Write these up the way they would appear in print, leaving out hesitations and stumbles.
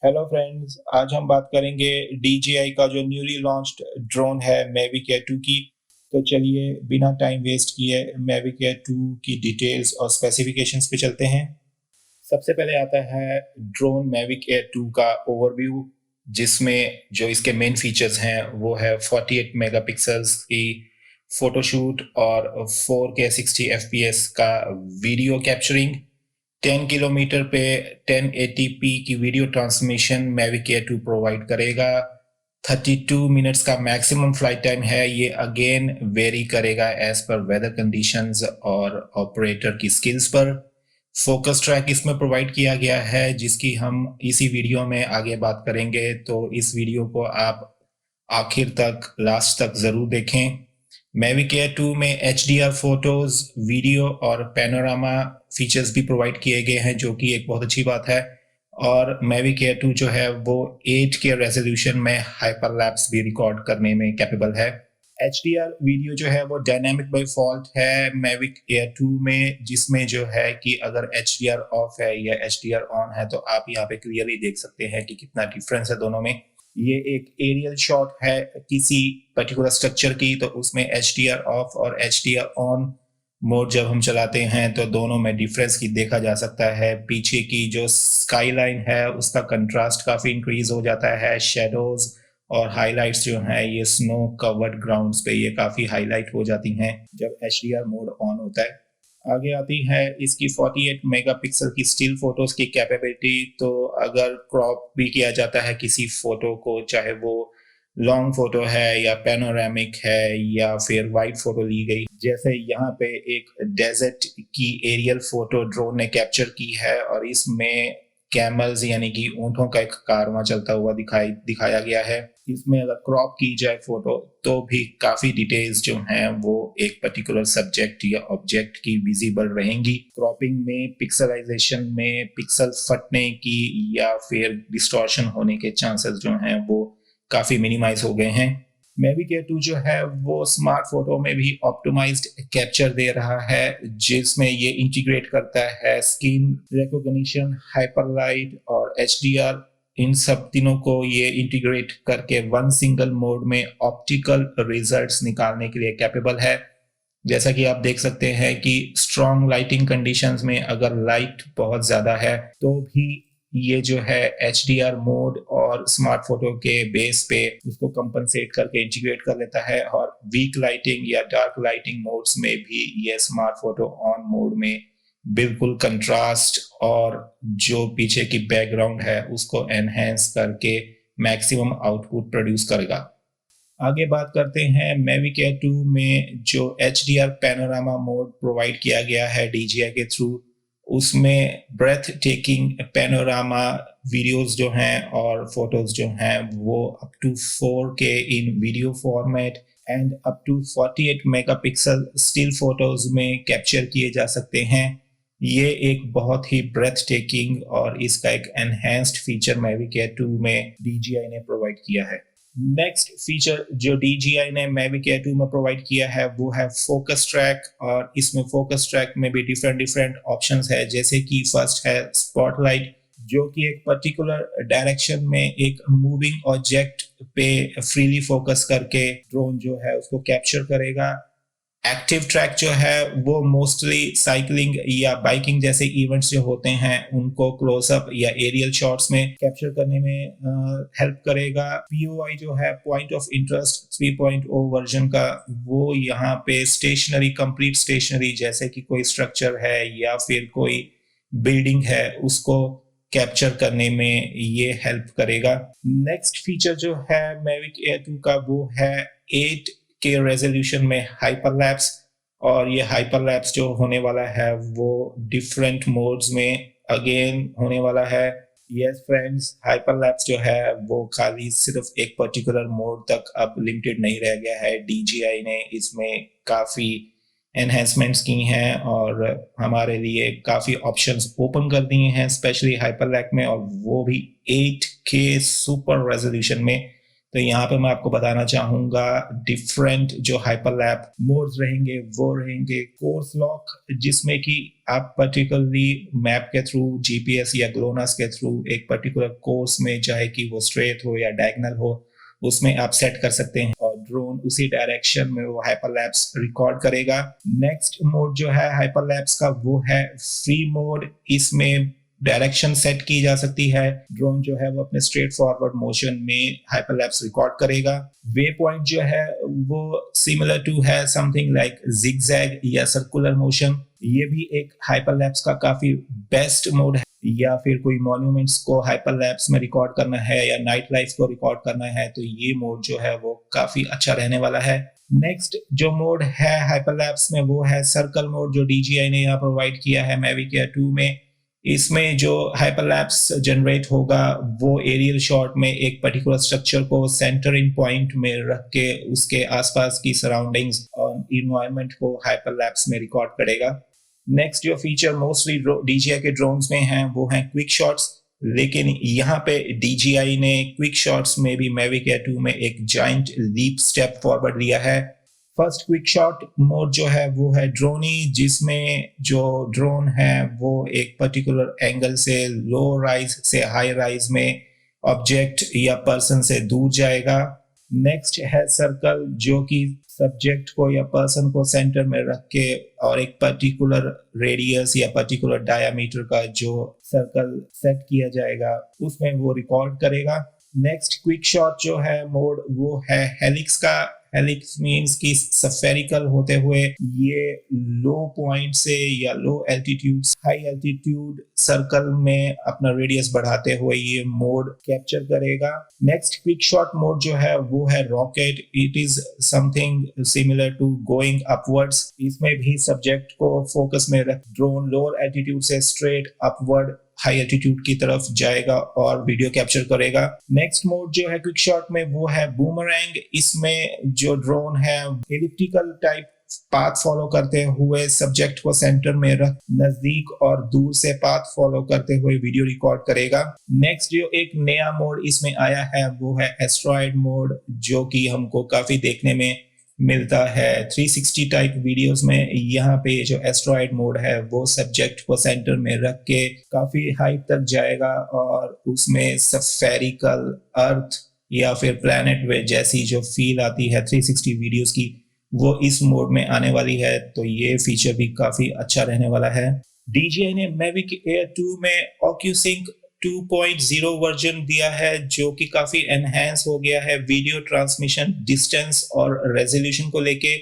Hello friends, आज हम बात करेंगे DJI का जो न्यूली लॉन्च्ड ड्रोन है मैविक एयर 2 की। तो चलिए बिना टाइम वेस्ट किए मैविक एयर 2 की डिटेल्स और स्पेसिफिकेशंस पे चलते हैं। सबसे पहले आता है ड्रोन मैविक एयर 2 का ओवरव्यू, जिसमें जो इसके मेन फीचर्स हैं वो है 48 मेगापिक्सल्स की फोटोशूट और 4K 60 FPS का वीडियो कैप्चरिंग। 10 किलोमीटर पे 1080p की video transmission Mavic air 2 provide करेगा। 32 मिनट्स का मैक्सिमम फ्लाइट टाइम है। ये अगेन वेरी करेगा एज पर वेदर कंडीशंस और ऑपरेटर की स्किल्स पर। फोकस ट्रैक इसमें प्रोवाइड किया गया है, जिसकी हम इसी वीडियो में आगे बात करेंगे, तो इस वीडियो को आप आखिर तक लास्ट तक जरूर देखें। मैविक एयर 2 में HDR फोटोज, वीडियो और पैनोरामा फीचर्स भी प्रोवाइड किए गए हैं, जो कि एक बहुत अच्छी बात है। और मैविक एयर 2 जो है वो 8K रेजोल्यूशन में हाइपरलैप्स भी रिकॉर्ड करने में कैपेबल है। HDR वीडियो जो है वो डायनामिक बाय डिफॉल्ट है मैविक एयर 2 में, जिसमें जो है कि अगर HDR ऑफ है या HDR ऑन है तो आप यहाँ पे क्लियरली देख सकते हैं कि कितना डिफरेंस है दोनों में। ये एक एरियल शॉट है किसी पर्टिकुलर स्ट्रक्चर की, तो उसमें HDR ऑफ और HDR ऑन मोड जब हम चलाते हैं तो दोनों में डिफरेंस की देखा जा सकता है। पीछे की जो स्काई लाइन है उसका कंट्रास्ट काफी इंक्रीज हो जाता है। शेडोज और हाइलाइट्स जो हैं ये स्नो कवर्ड ग्राउंड्स पे ये काफी हाईलाइट हो जाती हैं जब HDR मोड ऑन होता है। आगे आती है इसकी 48 मेगापिक्सल की स्टिल फोटोज की कैपेबिलिटी। तो अगर क्रॉप भी किया जाता है किसी फोटो को, चाहे वो लॉन्ग फोटो है या पैनोरामिक है या फिर वाइड फोटो ली गई, जैसे यहाँ पे एक डेजर्ट की एरियल फोटो ड्रोन ने कैप्चर की है और इसमें कैमल्स यानी कि ऊंटों का एक कारवां चलता हुआ दिखाया गया है। इसमें अगर क्रॉप की जाए फोटो तो भी काफी डिटेल्स जो हैं वो एक पर्टिकुलर सब्जेक्ट या ऑब्जेक्ट की विजिबल रहेंगी। क्रॉपिंग में पिक्सलाइजेशन में पिक्सल फटने की या फिर डिस्टॉर्शन होने के चांसेस जो हैं वो काफी मिनिमाइज हो गए हैं। मैविक एयर 2 जो है वो स्मार्ट फोटो में भी ऑप्टिमाइज्ड कैप्चर दे रहा है, जिसमें ये इंटीग्रेट करता है स्क्रीन रिकॉग्निशन, हाइपरलाइट और HDR। इन सब तीनों को ये इंटीग्रेट करके वन सिंगल मोड में ऑप्टिकल रिजल्ट्स निकालने के लिए कैपेबल है। जैसा कि आप देख सकते हैं कि स्ट्रॉन्ग लाइटिंग कंडीशंस में अगर लाइट बहुत ज्यादा है तो भी ये जो है HDR मोड और स्मार्ट फोटो के बेस पे उसको कंपनसेट करके इंटीग्रेट कर लेता है। और वीक लाइटिंग या डार्क लाइटिंग मोड्स में भी ये स्मार्ट फोटो ऑन मोड में बिल्कुल कंट्रास्ट और जो पीछे की बैकग्राउंड है उसको एनहेंस करके मैक्सिमम आउटपुट प्रोड्यूस करेगा। आगे बात करते हैं मैविक एयर 2 में जो HDR पैनोरामा मोड प्रोवाइड किया गया है DJI के थ्रू, उसमें ब्रेथ टेकिंग पैनोरामा वीडियोस जो हैं और फोटोज जो हैं वो up to 4K in video format and up to 48 megapixel still photos में कैप्चर किए जा सकते हैं। ये एक बहुत ही ब्रेथ टेकिंग और इसका एक एनहेंस्ड फीचर मैविक एयर 2 में DJI ने प्रोवाइड किया है। नेक्स्ट फीचर जो DJI ने मैविक एयर 2 में प्रोवाइड किया है वो है फोकस ट्रैक। और इसमें फोकस ट्रैक में भी डिफरेंट ऑप्शंस है, जैसे कि फर्स्ट है स्पॉटलाइट, जो कि एक पर्टिकुलर डायरेक्शन में एक मूविंग ऑब्जेक्ट पे फ्रीली फोकस करके ड्रोन जो है उसको कैप्चर करेगा। एक्टिव ट्रैक जो है वो मोस्टली साइकिलिंग या बाइकिंग जैसे इवेंट्स जो होते हैं उनको क्लोजअप या एरियल शॉट्स में कैप्चर करने में हेल्प करेगा। POI जो है पॉइंट ऑफ इंटरेस्ट 3.0 वर्जन का, वो यहाँ पे स्टेशनरी, कंप्लीट स्टेशनरी जैसे कि कोई स्ट्रक्चर है या फिर कोई बिल्डिंग है उसको कैप्चर करने में ये हेल्प करेगा। नेक्स्ट फीचर जो है मैविक एयर 2 का वो है 8 के रेजोल्यूशन में हाइपरलैप्स। और ये हाइपरलैप्स जो होने वाला है वो डिफरेंट मोड्स में अगेन होने वाला है। यस फ्रेंड्स, हाइपरलैप्स जो है वो खाली सिर्फ एक पर्टिकुलर मोड तक अब लिमिटेड नहीं रह गया है। DJI ने इसमें काफी एनहेंसमेंट्स की हैं और हमारे लिए काफी ऑप्शंस ओपन कर दिए हैं, स्पेशली हाइपरलैप में, और वो भी 8K सुपर रेजोल्यूशन में, तो यहाँ पे मैं आपको बताना चाहूँगा डिफरेंट जो हाइपरलैप मोड्स रहेंगे वो रहेंगे कोर्स लॉक, जिसमें कि आप पर्टिकुलरली मैप के थ्रू, जीपीएस या ग्लोनास के थ्रू एक पर्टिकुलर कोर्स में, चाहे कि वो स्ट्रेट हो या डायगोनल हो, उसमें आप सेट कर सकते हैं और ड्रोन उसी डायरेक्शन में वो हाइपरलैप्स रिकॉर्ड करेगा। नेक्स्ट मोड जो है हाइपरलैप्स का वो है फ्री मोड। इसमें डायरेक्शन सेट की जा सकती है, ड्रोन जो है वो अपने स्ट्रेट फॉरवर्ड मोशन में हाइपरलैप्स रिकॉर्ड करेगा। वे पॉइंट जो है वो सिमिलर टू है समथिंग लाइक जिगजैग या सर्कुलर मोशन। ये भी एक हाइपरलैप्स का काफी बेस्ट मोड है, या फिर कोई मॉन्यूमेंट्स को हाइपरलैप्स में रिकॉर्ड करना है या नाइट लाइफ को रिकॉर्ड करना है, तो ये मोड जो है वो काफी अच्छा रहने वाला है। नेक्स्ट जो मोड है हाइपरलैप्स में वो है सर्कल मोड, जो DJI ने यहाँ प्रोवाइड किया है मैविक एयर 2 में। इसमें जो हाइपरलैप्स जनरेट होगा वो एरियल शॉट में एक पर्टिकुलर स्ट्रक्चर को सेंटरिंग पॉइंट में रख के उसके आसपास की सराउंडिंग्स और इन्वायरमेंट को हाइपरलैप्स में रिकॉर्ड करेगा। नेक्स्ट जो फीचर मोस्टली DJI के ड्रोन्स में हैं वो हैं क्विक शॉट्स, लेकिन यहाँ पे DJI ने क्विक शॉट्स में भी मैविक एयर 2 में एक जाइंट लीप स्टेप फॉरवर्ड लिया है। फर्स्ट क्विक शॉट मोड जो है वो है ड्रोनी, जिसमें जो ड्रोन है वो एक पर्टिकुलर एंगल से लो राइज से हाई राइज में ऑब्जेक्ट या पर्सन से दूर जाएगा। नेक्स्ट है सर्कल, जो कि सब्जेक्ट को या पर्सन को सेंटर में रख के और एक पर्टिकुलर रेडियस या पर्टिकुलर डायामीटर का जो सर्कल सेट किया जाएगा उसमें वो रिकॉर्ड करेगा। नेक्स्ट क्विक शॉट जो है मोड वो है हेलिक्स का। हेलिक्स मीन्स कि सफेरिकल होते हुए ये लो पॉइंट से या low altitude high altitude circle में अपना रेडियस बढ़ाते हुए ये मोड कैप्चर करेगा। नेक्स्ट क्विक शॉट मोड जो है वो है rocket. It is something similar to going upwards. इसमें भी सब्जेक्ट को फोकस में रख ड्रोन लोअर एल्टीट्यूड से स्ट्रेट अपवर्ड हाई एल्टीट्यूड की तरफ जाएगा और वीडियो कैप्चर करेगा। नेक्स्ट मोड जो है क्विक शॉट में वो है बूमरैंग। इसमें जो ड्रोन है एलिप्टिकल टाइप पाथ फॉलो करते हुए सब्जेक्ट को सेंटर में रख नजदीक और दूर से पाथ फॉलो करते हुए वीडियो रिकॉर्ड करेगा। नेक्स्ट जो एक नया मोड इसमें आया है वो है एस्ट्रॉयड मोड, जो कि हमको काफी देखने में मिलता है 360 टाइप वीडियोस में। यहाँ पे जो एस्ट्रॉयड मोड है वो सब्जेक्ट को सेंटर में रख के काफी हाइट तक जाएगा और उसमें सफेरिकल अर्थ या फिर प्लैनेट वे जैसी जो फील आती है 360 वीडियोस की, वो इस मोड में आने वाली है। तो ये फीचर भी काफी अच्छा रहने वाला है। DJI ने मैविक एयर 2 में OcuSync 2.0 वर्जन दिया है, जो कि काफी एनहेंस हो गया है वीडियो ट्रांसमिशन डिस्टेंस और रेजोल्यूशन को लेके,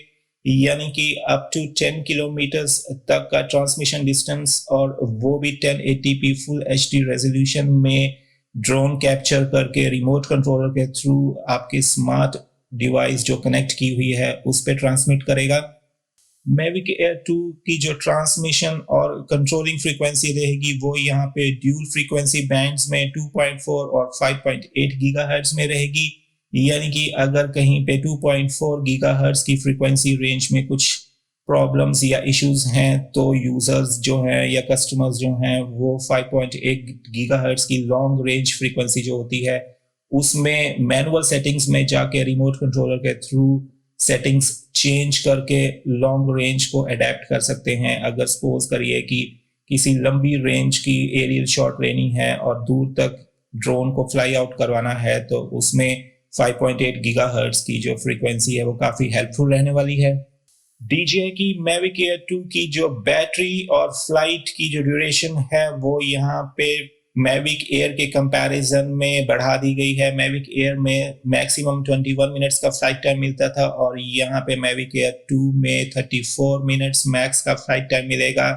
यानी कि अप टू 10 किलोमीटर्स तक का ट्रांसमिशन डिस्टेंस, और वो भी 1080p फुल HD रेजोल्यूशन में ड्रोन कैप्चर करके रिमोट कंट्रोलर के थ्रू आपके स्मार्ट डिवाइस जो कनेक्ट की हुई है उस पर ट्रांसमिट करेगा। मैविक एयर 2 की जो ट्रांसमिशन और कंट्रोलिंग फ्रीक्वेंसी रहेगी वो यहाँ पे ड्यूल फ्रीक्वेंसी बैंड्स में 2.4 और 5.8 गीगाहर्ट्ज में रहेगी, यानी कि अगर कहीं पे 2.4 गीगाहर्ट्ज की फ्रीक्वेंसी रेंज में कुछ प्रॉब्लम्स या इश्यूज हैं तो यूजर्स जो हैं या कस्टमर्स जो हैं वो 5.8 गीगाहर्ट्ज की लॉन्ग रेंज फ्रीक्वेंसी जो होती है उसमें मैनुअल सेटिंग्स में जाके रिमोट कंट्रोलर के थ्रू सेटिंग्स चेंज करके लॉन्ग रेंज को अडेप्ट कर सकते हैं। अगर सपोज करिए कि किसी लंबी रेंज की एरियल शॉट लेनी है और दूर तक ड्रोन को फ्लाई आउट करवाना है तो उसमें 5.8 गीगाहर्ट्ज की जो फ्रीक्वेंसी है वो काफी हेल्पफुल रहने वाली है। DJI की मैविक एयर 2 की जो बैटरी और फ्लाइट की जो ड्यूरेशन है वो यहाँ पे मैविक एयर के कंपैरिजन में बढ़ा दी गई है। मैविक एयर में मैक्सिमम 21 मिनट्स का फ्लाइट टाइम मिलता था और यहाँ पे मैविक एयर 2 में 34 मिनट्स मैक्स का फ्लाइट टाइम मिलेगा।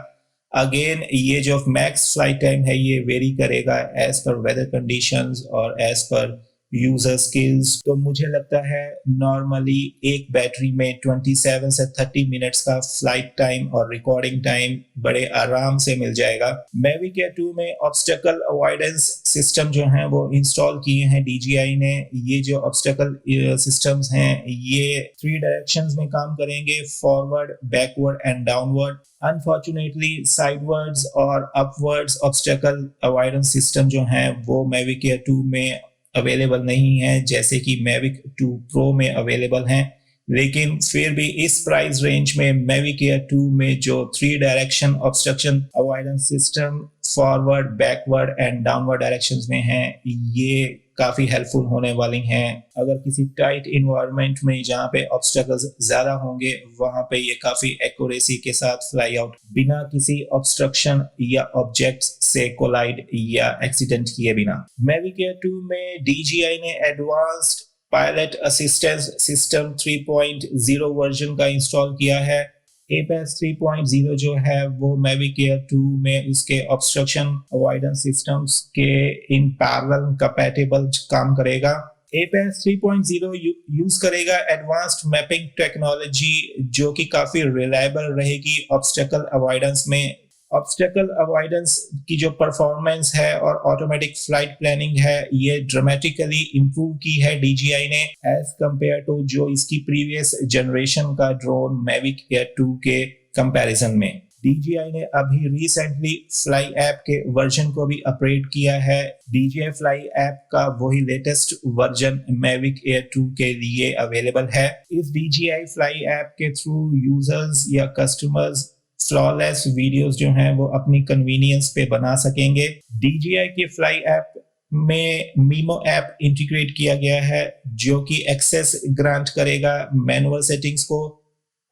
अगेन ये जो मैक्स फ्लाइट टाइम है ये वेरी करेगा एज पर वेदर कंडीशंस और एज पर यूजर स्किल्स। तो मुझे लगता है नॉर्मली एक बैटरी में 27 से 30 मिनट्स का फ्लाइट टाइम और रिकॉर्डिंग टाइम बड़े आराम से मिल जाएगा। मैविक एयर 2 में ऑब्स्टेकल अवॉइडेंस सिस्टम जो हैं वो इंस्टॉल किए हैं DJI ने। ये जो ऑब्स्टेकल सिस्टम्स हैं ये 3 डायरेक्शंस में काम करेंगे, forward, backward and downward. Unfortunately sidewards और अपवर्ड्स ऑब्स्टेकल अवॉइडेंस सिस्टम जो हैं वो मैविक एयर 2 में अवेलेबल नहीं है जैसे कि मैविक 2 प्रो में अवेलेबल हैं, लेकिन फिर भी इस प्राइस रेंज में मैविक एयर 2 में जो 3 direction obstruction avoidance system forward, backward and downward directions में है, ये काफी हेल्पफुल होने वाली हैं। अगर किसी टाइट इन्वायरमेंट में जहाँ पे ऑब्स्टेकल्स ज्यादा होंगे वहां पे ये काफी एक्यूरेसी के साथ फ्लाई आउट बिना किसी ऑब्स्ट्रक्शन या ऑब्जेक्ट्स से कोलाइड या एक्सीडेंट किए बिना। मैविक एयर 2 में DJI ने advanced pilot assistance system 3.0 version का इंस्टॉल किया है। APAS 3.0 जो है वो मैविक एयर 2 में इसके ऑब्स्ट्रक्शन अवॉइडेंस सिस्टम्स के इन पैरेलल कंपैटिबल काम करेगा। APAS 3.0 यूज करेगा एडवांस्ड मैपिंग टेक्नोलॉजी जो कि काफी रिलायबल रहेगी ऑब्स्टेकल अवॉइडेंस में। ऑब्स्टेकल अवॉइडेंस की जो परफॉर्मेंस है और ऑटोमेटिक फ्लाइट प्लानिंग है ये ड्रामेटिकली इंप्रूव की है DJI ने एज कंपेयर टू जो इसकी प्रीवियस जनरेशन का ड्रोन मैविक एयर 2 के कंपैरिजन में। DJI ने अभी रिसेंटली फ्लाई ऐप के वर्जन को भी अपग्रेड किया है। DJI फ्लाई ऐप का वही लेटेस्ट वर्जन मैविक एयर 2 के लिए अवेलेबल है। इस DJI फ्लाई ऐप के थ्रू यूजर्स या कस्टमर्स फ्लॉलेस वीडियोस जो हैं वो अपनी कन्वीनियंस पे बना सकेंगे। DJI के फ्लाई ऐप में मीमो ऐप इंटीग्रेट किया गया है जो कि एक्सेस ग्रांट करेगा मैनुअल सेटिंग्स को,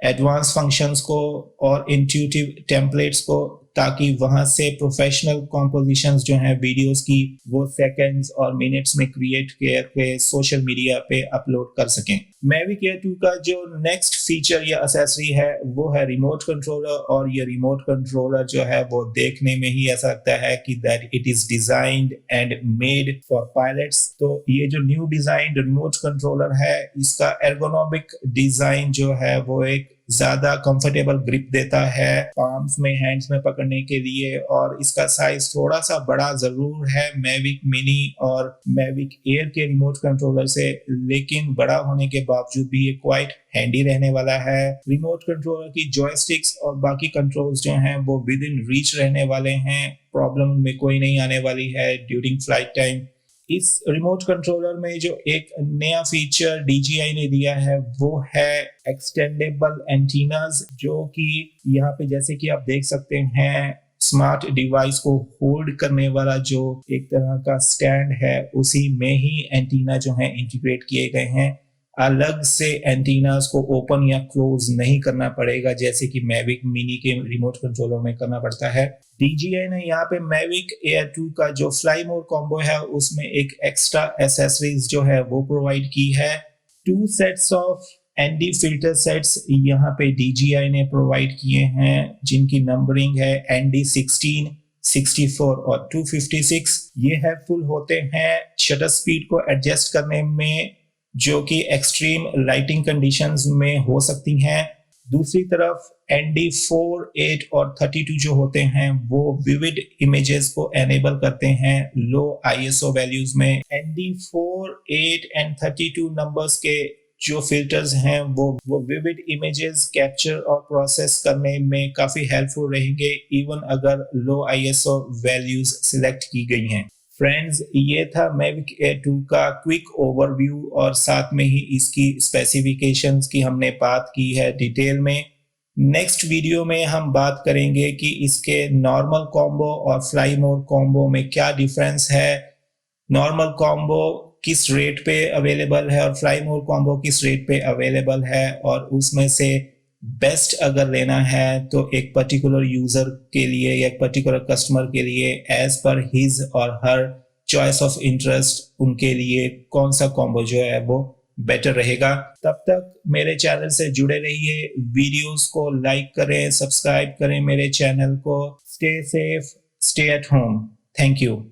एडवांस फंक्शंस को और इंट्यूटिव टेम्पलेट्स को, ताकि वहां से प्रोफेशनल कॉम्पोजिशंस जो हैं वीडियोस की वो सेकंड्स और मिनट्स में क्रिएट करके सोशल मीडिया पे अपलोड कर सकें। मैविक एयर 2 का जो नेक्स्ट फीचर या एक्सेसरी है वो है रिमोट कंट्रोलर, और ये रिमोट कंट्रोलर जो है वो देखने में ही ऐसा लगता है कि that it is designed and made for pilots. तो ये जो न्यू डिजाइन्ड रिमोट कंट्रोलर है इसका एर्गोनॉमिक डिजाइन जो है वो एक ज्यादा कंफर्टेबल ग्रिप देता है पाम्स में, हैंड्स में पकड़ने के लिए, और इसका साइज थोड़ा सा बड़ा जरूर है मैविक मिनी और मैविक एयर के रिमोट कंट्रोलर से, लेकिन बड़ा होने के बावजूद भी ये क्वाइट हैंडी रहने वाला है। रिमोट कंट्रोलर की जॉयस्टिक्स और बाकी कंट्रोल्स जो हैं वो विद इन रीच रहने वाले हैं, प्रॉब्लम में कोई नहीं आने वाली है ड्यूरिंग फ्लाइट टाइम। इस रिमोट कंट्रोलर में जो एक नया फीचर DJI ने दिया है वो है एक्सटेंडेबल एंटीनास, जो कि यहाँ पे जैसे कि आप देख सकते हैं स्मार्ट डिवाइस को होल्ड करने वाला जो एक तरह का स्टैंड है उसी में ही एंटीना जो है इंटीग्रेट किए गए हैं। अलग से एंटीनास को ओपन या क्लोज नहीं करना पड़ेगा जैसे कि मैविक मिनी के रिमोट कंट्रोलर में करना पड़ता है। DJI ने यहाँ पे मैविक एयर 2 का जो फ्लाई मोड कॉम्बो है उसमें एक एक्स्ट्रा एसेसरीज जो है वो प्रोवाइड की है। 2 sets of ND filter sets यहाँ पे DJI ने प्रोवाइड किए हैं जिनकी नंबरिंग है ND 16, 64 और 256। ये हेल्पफुल होते हैं शटर स्पीड को एडजस्ट करने में जो कि एक्सट्रीम लाइटिंग कंडीशंस में हो सकती हैं। दूसरी तरफ ND 4, 8 और 32 जो होते हैं वो विविड इमेजेस को एनेबल करते हैं लो ISO वैल्यूज में। ND 4, 8 एंड 32 नंबर्स के जो फिल्टर्स हैं वो विविड इमेजेस कैप्चर और प्रोसेस करने में काफी हेल्पफुल रहेंगे इवन अगर लो ISO वैल्यूज सिलेक्ट की गई हैं। फ्रेंड्स, ये था मैविक एयर 2 का क्विक ओवरव्यू और साथ में ही इसकी स्पेसिफिकेशंस की हमने बात की है डिटेल में। नेक्स्ट वीडियो में हम बात करेंगे कि इसके नॉर्मल कॉम्बो और फ्लाई मोड कॉम्बो में क्या डिफरेंस है, नॉर्मल कॉम्बो किस रेट पे अवेलेबल है और फ्लाई मोड कॉम्बो किस रेट पे अवेलेबल है, और उसमें से बेस्ट अगर लेना है तो एक पर्टिकुलर यूजर के लिए या एक पर्टिकुलर कस्टमर के लिए एज पर हिज और हर चॉइस ऑफ इंटरेस्ट उनके लिए कौन सा कॉम्बो जो है वो बेटर रहेगा। तब तक मेरे चैनल से जुड़े रहिए, वीडियोस को लाइक करें, सब्सक्राइब करें मेरे चैनल को। Stay safe, stay at home. Thank you.